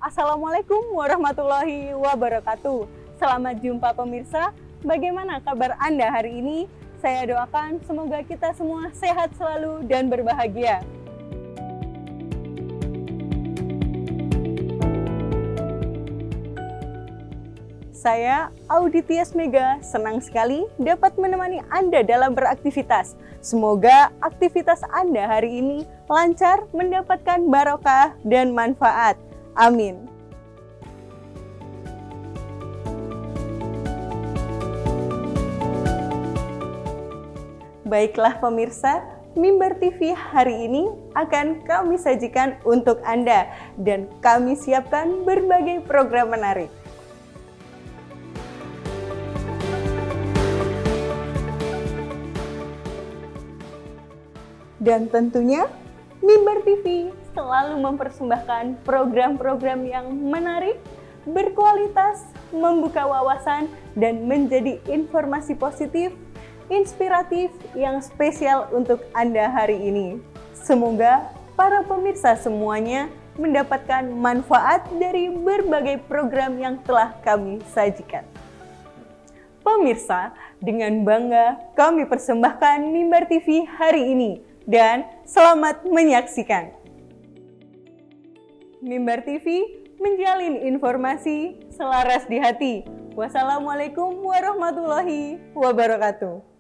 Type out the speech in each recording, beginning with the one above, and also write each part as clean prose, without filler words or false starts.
Assalamualaikum warahmatullahi wabarakatuh. Selamat jumpa pemirsa. Bagaimana kabar Anda hari ini? Saya doakan semoga kita semua sehat selalu dan berbahagia. Saya, Audi Tias Mega, senang sekali dapat menemani Anda dalam beraktivitas. Semoga aktivitas Anda hari ini lancar, mendapatkan barokah dan manfaat. Amin. Baiklah pemirsa, Mimbar TV hari ini akan kami sajikan untuk Anda dan kami siapkan berbagai program menarik. Dan tentunya Mimbar TV selalu mempersembahkan program-program yang menarik, berkualitas, membuka wawasan, dan menjadi informasi positif, inspiratif yang spesial untuk Anda hari ini. Semoga para pemirsa semuanya mendapatkan manfaat dari berbagai program yang telah kami sajikan. Pemirsa, dengan bangga kami persembahkan Mimbar TV hari ini. Dan selamat menyaksikan. Mimbar TV menjalin informasi selaras di hati. Wassalamualaikum warahmatullahi wabarakatuh.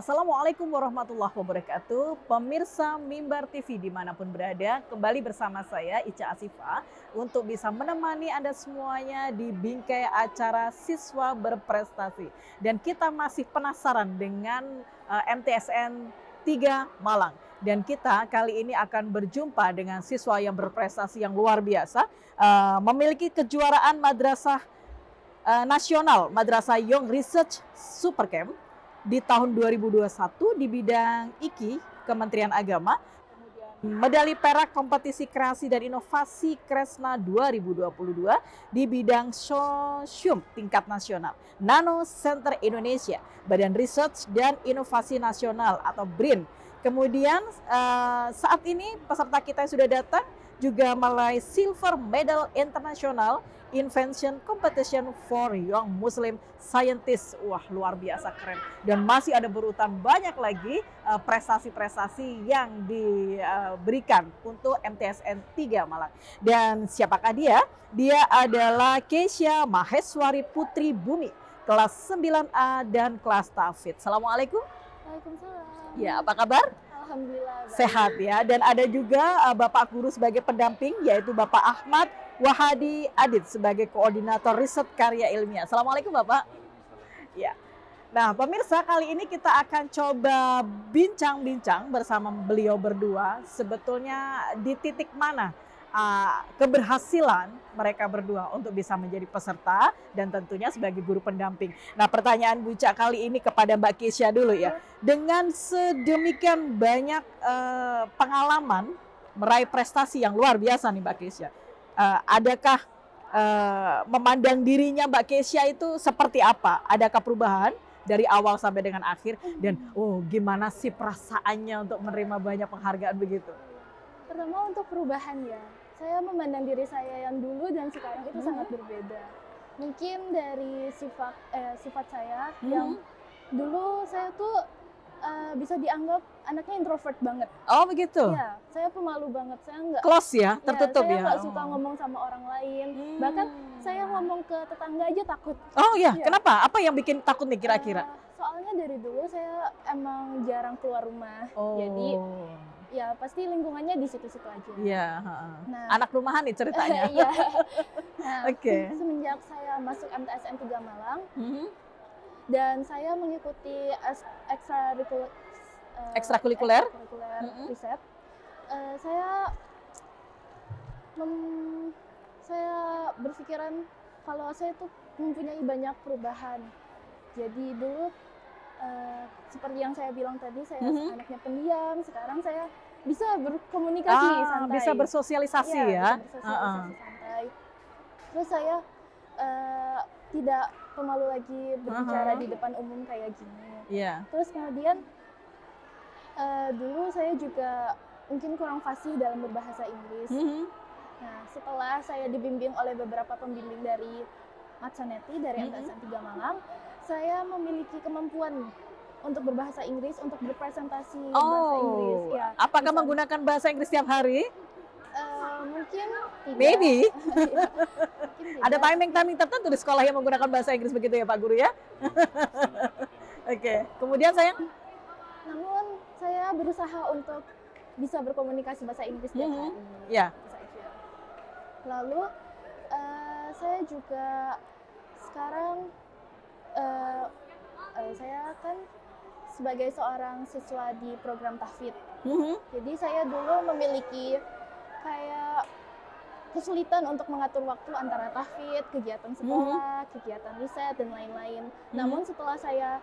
Assalamualaikum warahmatullahi wabarakatuh. Pemirsa Mimbar TV dimanapun berada, kembali bersama saya Ica Asifah untuk bisa menemani Anda semuanya di bingkai acara Siswa Berprestasi. Dan kita masih penasaran dengan MTSN 3 Malang. Dan kita kali ini akan berjumpa dengan siswa yang berprestasi yang luar biasa, memiliki kejuaraan madrasah nasional, Madrasah Young Research Supercamp di tahun 2021 di bidang IKI Kementerian Agama, kemudian medali perak kompetisi kreasi dan inovasi Kresna 2022 di bidang sosium tingkat nasional, Nano Center Indonesia, Badan Research dan Inovasi Nasional atau BRIN. Kemudian saat ini peserta kita yang sudah datang juga meraih silver medal internasional Invention Competition for Young Muslim Scientists. Wah, luar biasa keren. Dan masih ada berurutan banyak lagi prestasi-prestasi yang diberikan untuk MTSN 3 Malang. Dan siapakah dia? Dia adalah Keisha Maheswari Putri Bumi, kelas 9A dan kelas Tafid. Assalamualaikum. Waalaikumsalam. Ya, apa kabar? Alhamdulillah. Sehat ya. Dan ada juga Bapak Guru sebagai pendamping, yaitu Bapak Ahmad Wahadi Adit sebagai koordinator riset karya ilmiah. Assalamualaikum Bapak. Ya. Nah pemirsa, kali ini kita akan coba bincang-bincang bersama beliau berdua. Sebetulnya di titik mana keberhasilan mereka berdua untuk bisa menjadi peserta dan tentunya sebagai guru pendamping. Nah, pertanyaan Bu Ica kali ini kepada Mbak Kesya dulu ya. Dengan sedemikian banyak pengalaman meraih prestasi yang luar biasa nih Mbak Kesya, adakah memandang dirinya Mbak Kesya itu seperti apa? Adakah perubahan dari awal sampai dengan akhir? Dan gimana sih perasaannya untuk menerima banyak penghargaan begitu? Pertama untuk perubahan ya, saya memandang diri saya yang dulu dan sekarang itu sangat berbeda. Mungkin dari sifat saya yang dulu saya tuh bisa dianggap anaknya introvert banget. Oh begitu? Iya, saya pemalu banget. Saya nggak close ya, tertutup saya ya? nggak suka ngomong sama orang lain. Bahkan saya ngomong ke tetangga aja takut. Oh iya, Iya. kenapa? Apa yang bikin takut nih kira-kira? Soalnya dari dulu saya emang jarang keluar rumah. Jadi ya pasti lingkungannya di situ-situ aja. Iya. Nah, Anak rumahan nih ceritanya. iya. Nah, Oke. semenjak saya masuk MTSN 3 Malang dan saya mengikuti Ekstrakurikuler? riset, saya berpikiran kalau saya tuh mempunyai banyak perubahan. Jadi dulu seperti yang saya bilang tadi, saya anaknya pendiam. Sekarang saya bisa berkomunikasi santai, bisa bersosialisasi ya. Bisa bersosialisasi santai. Terus saya tidak pemalu lagi berbicara di depan umum kayak gini. Iya. Terus kemudian dulu saya juga mungkin kurang fasih dalam berbahasa Inggris. Nah, setelah saya dibimbing oleh beberapa pembimbing dari Matsaneti dari MTSN 3 Malang, saya memiliki kemampuan untuk berbahasa Inggris, untuk berpresentasi bahasa Inggris. Ya, apakah menggunakan bahasa Inggris setiap hari? Mungkin tidak. Maybe. Mungkin Ada tidak. timing tertentu di sekolah yang menggunakan bahasa Inggris begitu ya Pak Guru ya? Oke. Kemudian sayang? Namun saya berusaha untuk bisa berkomunikasi bahasa Inggris setiap hari. Ya. Bisa aja. Lalu saya juga sekarang saya kan sebagai seorang siswa di program tahfidz. Jadi saya dulu memiliki kayak kesulitan untuk mengatur waktu antara tahfidz, kegiatan sekolah, kegiatan riset dan lain-lain. Namun setelah saya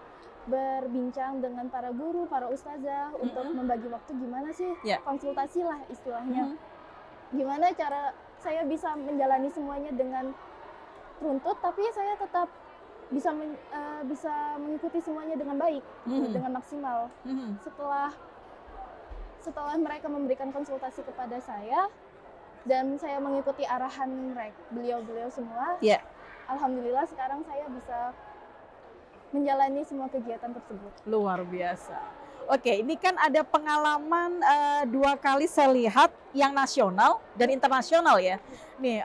berbincang dengan para guru, para ustazah untuk membagi waktu, gimana sih konsultasi lah istilahnya. Gimana cara saya bisa menjalani semuanya dengan runtut, tapi saya tetap bisa mengikuti semuanya dengan baik, dengan maksimal. Setelah mereka memberikan konsultasi kepada saya dan saya mengikuti arahan beliau-beliau semua, alhamdulillah sekarang saya bisa menjalani semua kegiatan tersebut. Luar biasa. Oke, ini kan ada pengalaman 2 kali saya lihat yang nasional dan internasional ya. Nih,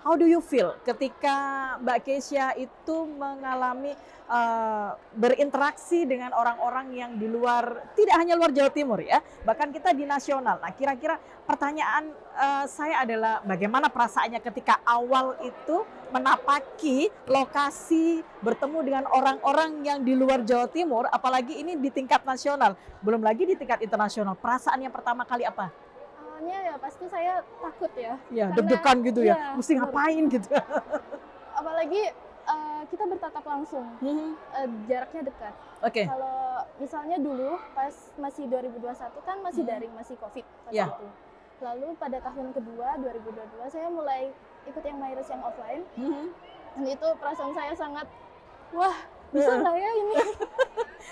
how do you feel ketika Mbak Kesya itu mengalami berinteraksi dengan orang-orang yang di luar, tidak hanya luar Jawa Timur ya, bahkan kita di nasional. Nah, kira-kira pertanyaan saya adalah bagaimana perasaannya ketika awal itu menapaki lokasi, bertemu dengan orang-orang yang di luar Jawa Timur, apalagi ini di tingkat nasional, belum lagi di tingkat internasional. Perasaan yang pertama kali apa? Awalnya ya pasti saya takut ya. Ya, Karena- deg-degan gitu ya, iya, mesti ngapain gitu. apalagi kita bertatap langsung, jaraknya dekat. Oke. Kalau misalnya dulu pas masih 2021 kan masih daring, masih COVID pas Iya. itu. Lalu pada tahun kedua 2022 saya mulai ikut yang MyRes yang offline. Dan itu perasaan saya sangat, wah bisa nggak ya ini?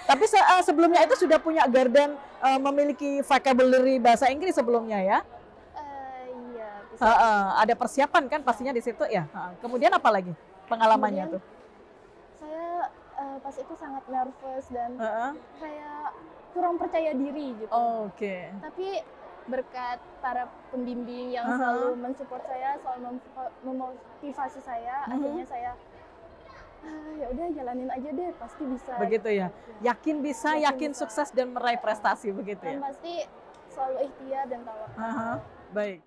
Tapi sebelumnya itu sudah punya garden memiliki vocabulary bahasa Inggris sebelumnya ya? Iya, bisa. Ada persiapan kan pastinya di situ ya. Kemudian apa lagi pengalamannya Kemudian, tuh? Saya pas itu sangat nervous dan kayak kurang percaya diri gitu. Oke. Tapi berkat para pembimbing yang selalu mensupport saya, selalu memotivasi saya, akhirnya saya ya udah jalanin aja deh, pasti bisa. Begitu ya. Yakin bisa, yakin sukses dan meraih prestasi begitu Dan ya. pasti selalu ikhtiar dan tawakal. Baik.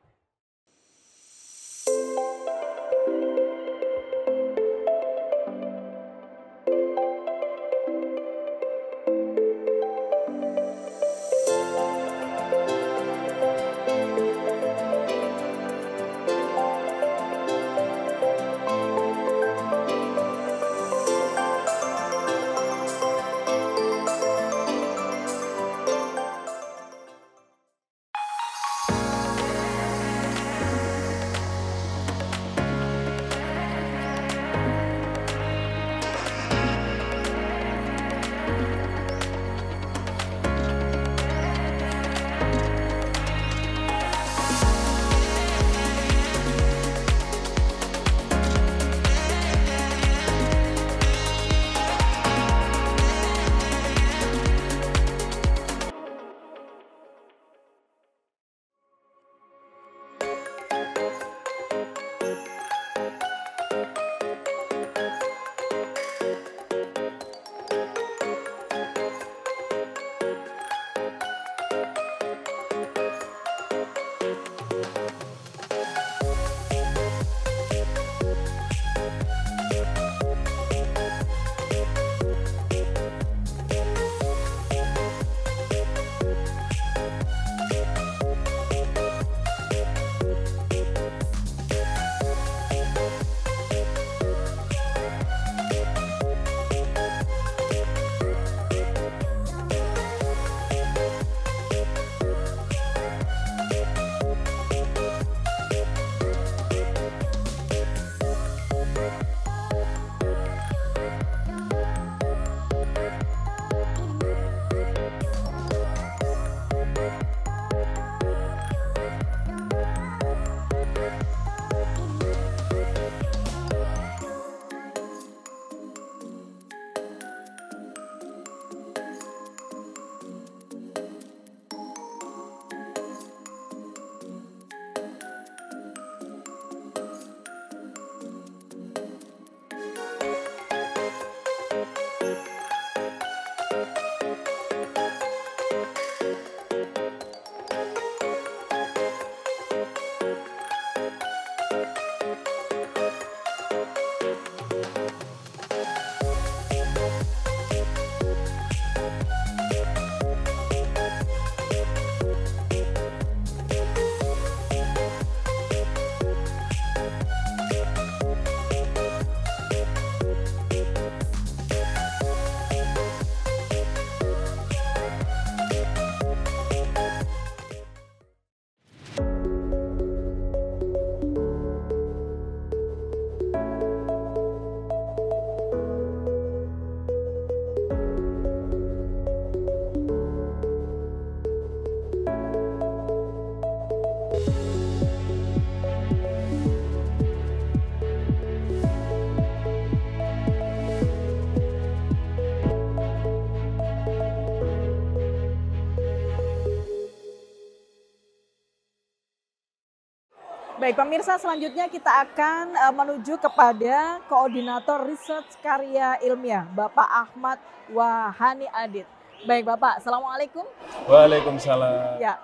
Baik, pemirsa, selanjutnya kita akan menuju kepada Koordinator Research Karya Ilmiah, Bapak Ahmad Wahani Adit. Baik, Bapak. Assalamualaikum. Waalaikumsalam. Ya,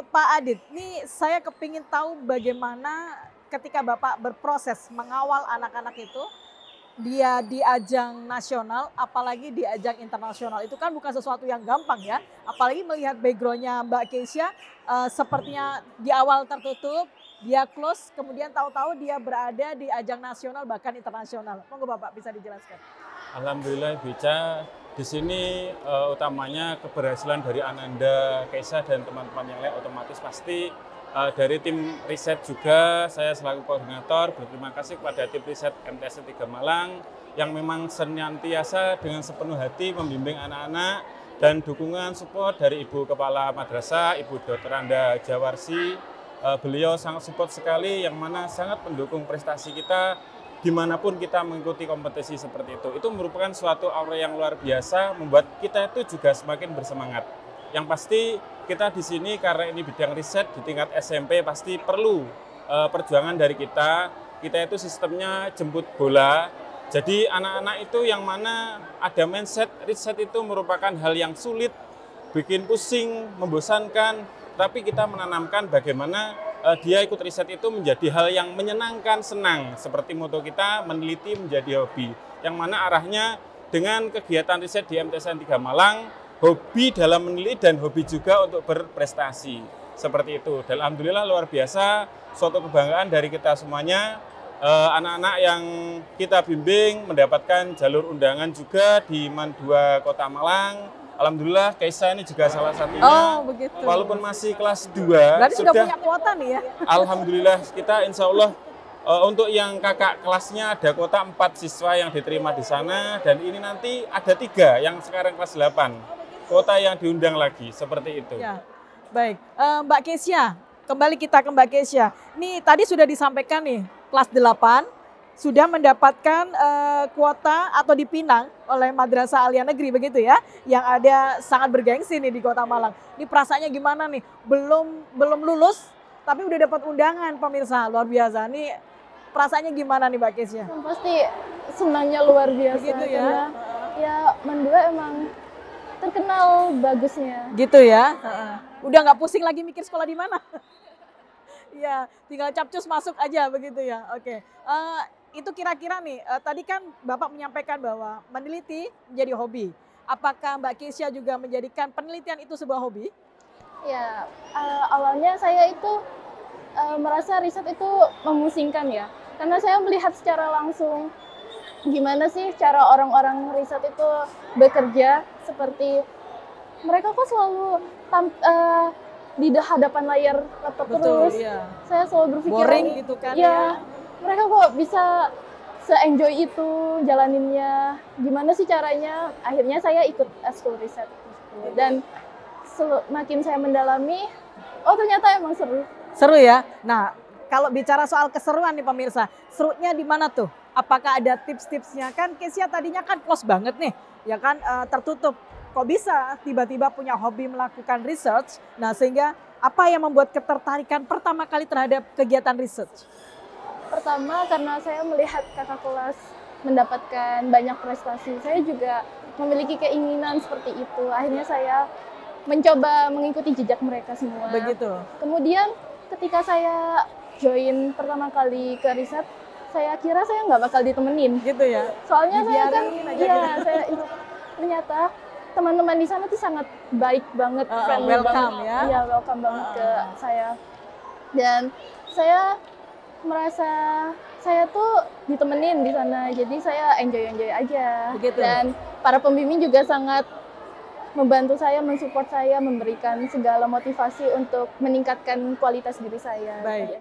Pak Adit, ini saya kepingin tahu bagaimana ketika Bapak berproses mengawal anak-anak itu, dia di ajang nasional, apalagi di ajang internasional. Itu kan bukan sesuatu yang gampang ya. Apalagi melihat backgroundnya Mbak Keisha, sepertinya di awal tertutup, dia close, kemudian tahu-tahu dia berada di ajang nasional bahkan internasional. Monggo Bapak bisa dijelaskan. Alhamdulillah Bica, di sini utamanya keberhasilan dari Ananda, Keisha dan teman-teman yang lain otomatis pasti dari tim riset juga. Saya selaku koordinator berterima kasih kepada tim riset MTS 3 Malang yang memang senantiasa dengan sepenuh hati membimbing anak-anak dan dukungan support dari Ibu Kepala Madrasah, Ibu Dr. Anda Jawarsi. Beliau sangat support sekali yang mana sangat mendukung prestasi kita dimanapun kita mengikuti kompetisi seperti itu. Itu merupakan suatu aura yang luar biasa, membuat kita itu juga semakin bersemangat. Yang pasti kita di sini karena ini bidang riset di tingkat SMP pasti perlu perjuangan dari kita. Kita itu sistemnya jemput bola. Jadi anak-anak itu yang mana ada mindset riset itu merupakan hal yang sulit, bikin pusing, membosankan. Tapi kita menanamkan bagaimana dia ikut riset itu menjadi hal yang menyenangkan, senang. Seperti moto kita, meneliti menjadi hobi. Yang mana arahnya dengan kegiatan riset di MTSN 3 Malang, hobi dalam meneliti dan hobi juga untuk berprestasi. Seperti itu. Dan alhamdulillah luar biasa, suatu kebanggaan dari kita semuanya. Anak-anak yang kita bimbing mendapatkan jalur undangan juga di MAN 2 Kota Malang. Alhamdulillah Keisha ini juga salah satunya. Oh, begitu. Walaupun masih kelas 2. Berarti sudah punya kuota nih ya? Alhamdulillah kita insya Allah untuk yang kakak kelasnya ada kuota 4 siswa yang diterima di sana. Dan ini nanti ada 3 yang sekarang kelas 8. Kuota yang diundang lagi, seperti itu. Ya, baik. Mbak Keisha, kembali kita ke Mbak Keisha. Ini tadi sudah disampaikan nih, kelas 8 sudah mendapatkan kuota atau dipinang oleh Madrasah Alia Negeri begitu ya, yang ada sangat bergengsi nih di Kota Malang. Ini perasaannya gimana nih? Belum lulus, tapi udah dapat undangan pemirsa, luar biasa. Nih perasaannya gimana nih Mbak Keisha? Yang pasti senangnya luar biasa. Begitu ya? Karena ya MAN 2 emang terkenal bagusnya. Gitu ya? Udah nggak pusing lagi mikir sekolah di mana? Ya, tinggal capcus masuk aja begitu ya. Oke. Itu kira-kira nih, tadi kan Bapak menyampaikan bahwa meneliti menjadi hobi. Apakah Mbak Keisha juga menjadikan penelitian itu sebuah hobi? Ya, awalnya saya itu merasa riset itu memusingkan ya. Karena saya melihat secara langsung gimana sih cara orang-orang riset itu bekerja, seperti mereka kok selalu di hadapan layar laptop terus. Iya. Saya selalu berpikir boring gitu kan ya. Mereka kok bisa se-enjoy itu jalaninnya. Gimana sih caranya? Akhirnya saya ikut eskul riset. Dan semakin saya mendalami, oh ternyata emang seru. Seru ya? Nah, kalau bicara soal keseruan nih pemirsa, serunya di mana tuh? Apakah ada tips-tipsnya? Kan Keisha tadinya kan close banget nih, ya kan tertutup. Kok bisa tiba-tiba punya hobi melakukan research? Nah, sehingga apa yang membuat ketertarikan pertama kali terhadap kegiatan research? Pertama karena saya melihat kakak kelas mendapatkan banyak prestasi. Saya juga memiliki keinginan seperti itu. Akhirnya saya mencoba mengikuti jejak mereka semua. Begitu. Kemudian ketika saya join pertama kali ke riset, saya kira saya nggak bakal ditemenin. Gitu ya? Soalnya saya kan, aja ternyata teman-teman di sana tuh sangat baik banget, friendly welcome banget. ya? Iya, welcome banget ke saya. Dan saya merasa saya tuh ditemenin di sana, jadi saya enjoy aja. Begitu. Dan para pembimbing juga sangat membantu saya, mensupport saya, memberikan segala motivasi untuk meningkatkan kualitas diri saya. Baik.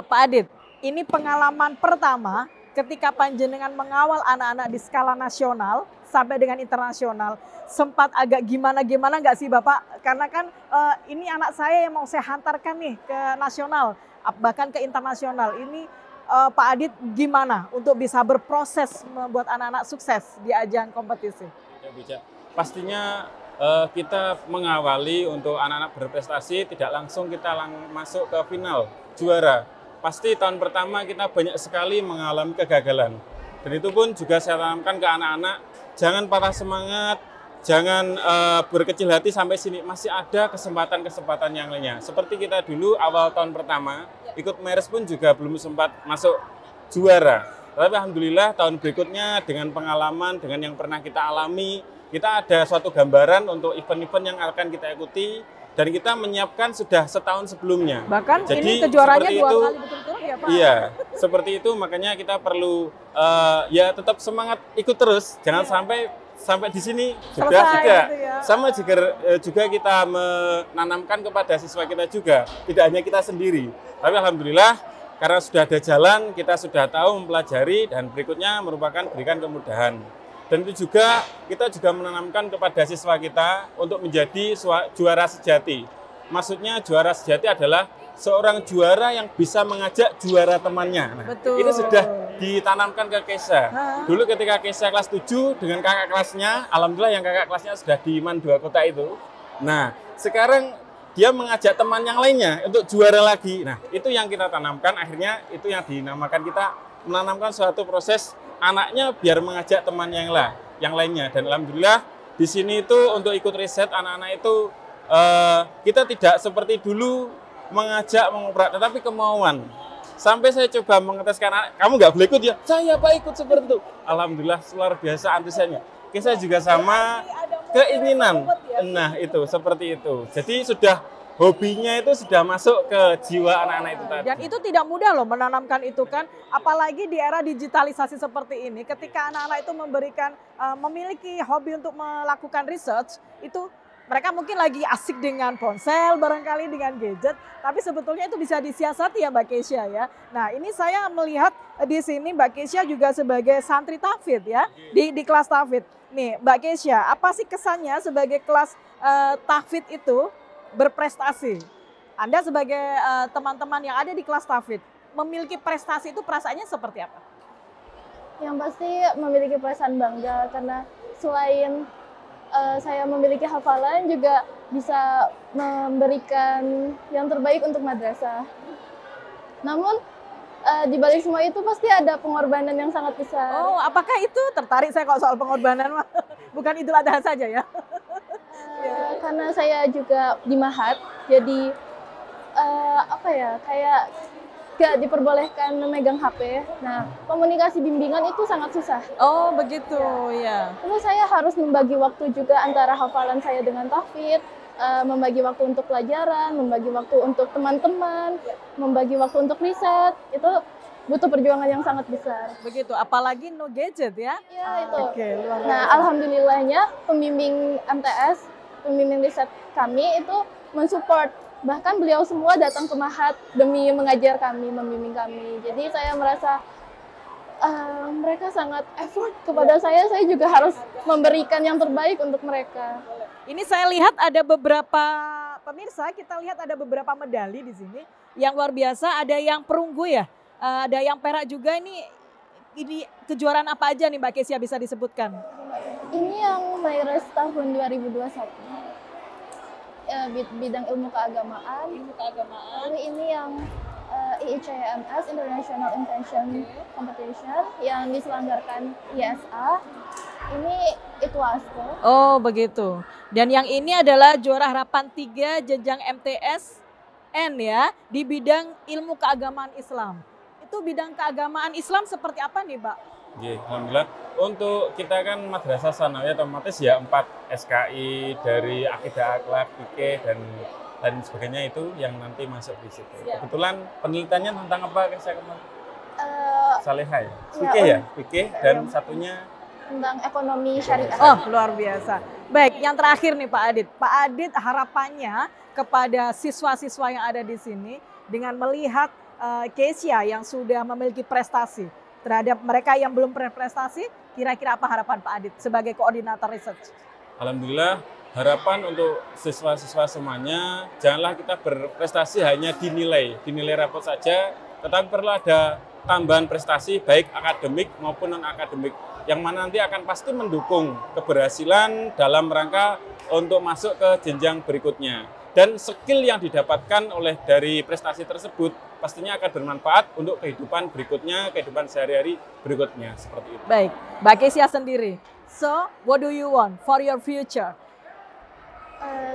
Pak Adit, ini pengalaman pertama ketika panjenengan mengawal anak-anak di skala nasional sampai dengan internasional. Sempat agak gimana-gimana nggak sih Bapak? Karena kan ini anak saya yang mau saya hantarkan nih ke nasional, bahkan ke internasional. Ini Pak Adit gimana untuk bisa berproses membuat anak-anak sukses di ajang kompetisi? Ya, pastinya kita mengawali untuk anak-anak berprestasi, tidak langsung kita masuk ke final juara. Pasti tahun pertama kita banyak sekali mengalami kegagalan. Dan itu pun juga saya tanamkan ke anak-anak, jangan patah semangat, jangan berkecil hati sampai sini. Masih ada kesempatan-kesempatan yang lainnya. Seperti kita dulu awal tahun pertama, ikut MERS pun juga belum sempat masuk juara. Tapi alhamdulillah tahun berikutnya dengan pengalaman, dengan yang pernah kita alami, kita ada suatu gambaran untuk event-event yang akan kita ikuti. Dan kita menyiapkan sudah setahun sebelumnya. Bahkan jadi, ini kejuaraannya 2 itu, kali betul-betul ya Pak? Iya, seperti itu makanya kita perlu ya tetap semangat ikut terus. Jangan sampai di sini sudah tidak. Gitu ya. Sama juga kita menanamkan kepada siswa kita juga. Tidak hanya kita sendiri. Tapi alhamdulillah karena sudah ada jalan, kita sudah tahu mempelajari dan berikutnya merupakan berikan kemudahan. Dan itu juga kita juga menanamkan kepada siswa kita untuk menjadi juara sejati. Maksudnya juara sejati adalah seorang juara yang bisa mengajak juara temannya. Nah, betul. Ini sudah ditanamkan ke Keisha. Dulu ketika Keisha kelas 7 dengan kakak kelasnya, alhamdulillah yang kakak kelasnya sudah di MAN 2 kota itu. Nah, sekarang dia mengajak teman yang lainnya untuk juara lagi. Nah, itu yang kita tanamkan, akhirnya itu yang dinamakan kita menanamkan suatu proses anaknya biar mengajak teman yang lainnya. Dan alhamdulillah di sini itu untuk ikut riset anak-anak itu kita tidak seperti dulu mengajak mengoprak, tetapi kemauan. Sampai saya coba mengeteskan anak, kamu nggak boleh ikut ya? Saya Pak ikut seperti itu. Alhamdulillah luar biasa antusiasnya. Kita juga sama keinginan. Nah itu seperti itu. Jadi sudah hobinya itu sudah masuk ke jiwa anak-anak itu tadi. Dan itu tidak mudah loh menanamkan itu kan, apalagi di era digitalisasi seperti ini, ketika anak-anak itu memiliki hobi untuk melakukan research, itu mereka mungkin lagi asik dengan ponsel, barangkali dengan gadget, tapi sebetulnya itu bisa disiasati ya Mbak Keisha ya. Nah ini saya melihat di sini Mbak Keisha juga sebagai santri tahfidz ya, di kelas tahfidz. Nih Mbak Keisha, apa sih kesannya sebagai kelas tahfidz itu berprestasi? Anda sebagai teman-teman yang ada di kelas tahfidz memiliki prestasi itu perasaannya seperti apa? Yang pasti memiliki perasaan bangga karena selain saya memiliki hafalan juga bisa memberikan yang terbaik untuk madrasah. Namun di balik semua itu pasti ada pengorbanan yang sangat besar. Oh, apakah itu? Tertarik saya kalau soal pengorbanan mah. Bukan Idul Adha saja ya. Karena saya juga di Mahat, jadi kayak gak diperbolehkan memegang HP. Nah, komunikasi bimbingan itu sangat susah. Oh, begitu ya. Terus saya harus membagi waktu juga antara hafalan saya dengan tahfidz, membagi waktu untuk pelajaran, membagi waktu untuk teman-teman, membagi waktu untuk riset. Itu butuh perjuangan yang sangat besar. Begitu, apalagi no gadget ya? Ya, itu. Oke, luar biasa. Nah, alhamdulillahnya pembimbing MTS, pembimbing riset kami itu mensupport. Bahkan beliau semua datang ke Mahat demi mengajar kami, membimbing kami. Jadi saya merasa mereka sangat effort kepada saya juga harus memberikan yang terbaik untuk mereka. Ini saya lihat ada beberapa, pemirsa, kita lihat ada beberapa medali di sini yang luar biasa. Ada yang perunggu ya, ada yang perak juga. Ini kejuaraan apa aja nih Mbak Keisha bisa disebutkan? Ini yang MERS tahun 2021. Bidang ilmu keagamaan. Lalu ini yang IICMS International Intention Competition yang diselenggarakan ISA. Ini ITWASKO. Oh begitu. Dan yang ini adalah juara harapan 3 jenjang MTSN ya, di bidang ilmu keagamaan Islam. Itu bidang keagamaan Islam seperti apa nih Mbak? Alhamdulillah. Untuk kita kan madrasah sanawiyah otomatis ya 4 SKI dari akidah, akhlak, fikih dan lain sebagainya itu yang nanti masuk di situ. Kebetulan penelitiannya tentang apa saya kemarin? Salehah ya? Fikih ya? Fikih dan satunya tentang ekonomi syariah. Oh luar biasa. Baik, yang terakhir nih Pak Adit. Pak Adit harapannya kepada siswa-siswa yang ada di sini dengan melihat Kesia yang sudah memiliki prestasi. Terhadap mereka yang belum berprestasi, kira-kira apa harapan Pak Adit sebagai koordinator research? Alhamdulillah, harapan untuk siswa-siswa semuanya, janganlah kita berprestasi hanya dinilai rapot saja, tetapi perlu ada tambahan prestasi baik akademik maupun non-akademik, yang mana nanti akan pasti mendukung keberhasilan dalam rangka untuk masuk ke jenjang berikutnya. Dan skill yang didapatkan dari prestasi tersebut pastinya akan bermanfaat untuk kehidupan berikutnya, kehidupan sehari-hari berikutnya, seperti itu. Baik, Mbak Kesia sendiri. So, what do you want for your future?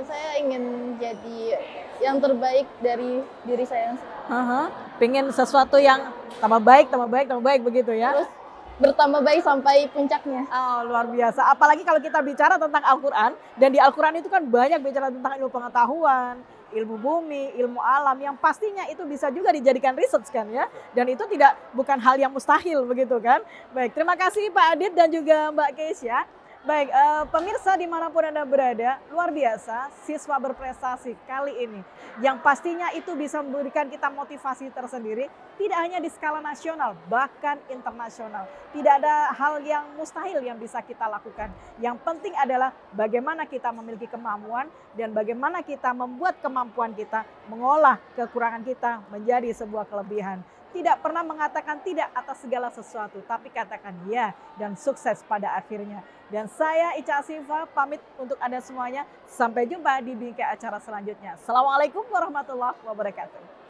Saya ingin jadi yang terbaik dari diri saya yang sekarang. Pengen sesuatu yang tambah baik begitu ya? Terus bertambah baik sampai puncaknya. Oh, luar biasa. Apalagi kalau kita bicara tentang Al-Quran, dan di Al-Quran itu kan banyak bicara tentang ilmu pengetahuan, ilmu bumi, ilmu alam, yang pastinya itu bisa juga dijadikan research kan ya. Dan itu bukan hal yang mustahil begitu kan. Baik, terima kasih Pak Adit dan juga Mbak Kesia. Baik, pemirsa dimanapun Anda berada, luar biasa siswa berprestasi kali ini. Yang pastinya itu bisa memberikan kita motivasi tersendiri, tidak hanya di skala nasional, bahkan internasional. Tidak ada hal yang mustahil yang bisa kita lakukan. Yang penting adalah bagaimana kita memiliki kemampuan dan bagaimana kita membuat kemampuan kita, mengolah kekurangan kita menjadi sebuah kelebihan. Tidak pernah mengatakan tidak atas segala sesuatu, tapi katakan ya dan sukses pada akhirnya. Dan saya Ica Asifa pamit untuk Anda semuanya. Sampai jumpa di bingkai acara selanjutnya. Assalamualaikum warahmatullahi wabarakatuh.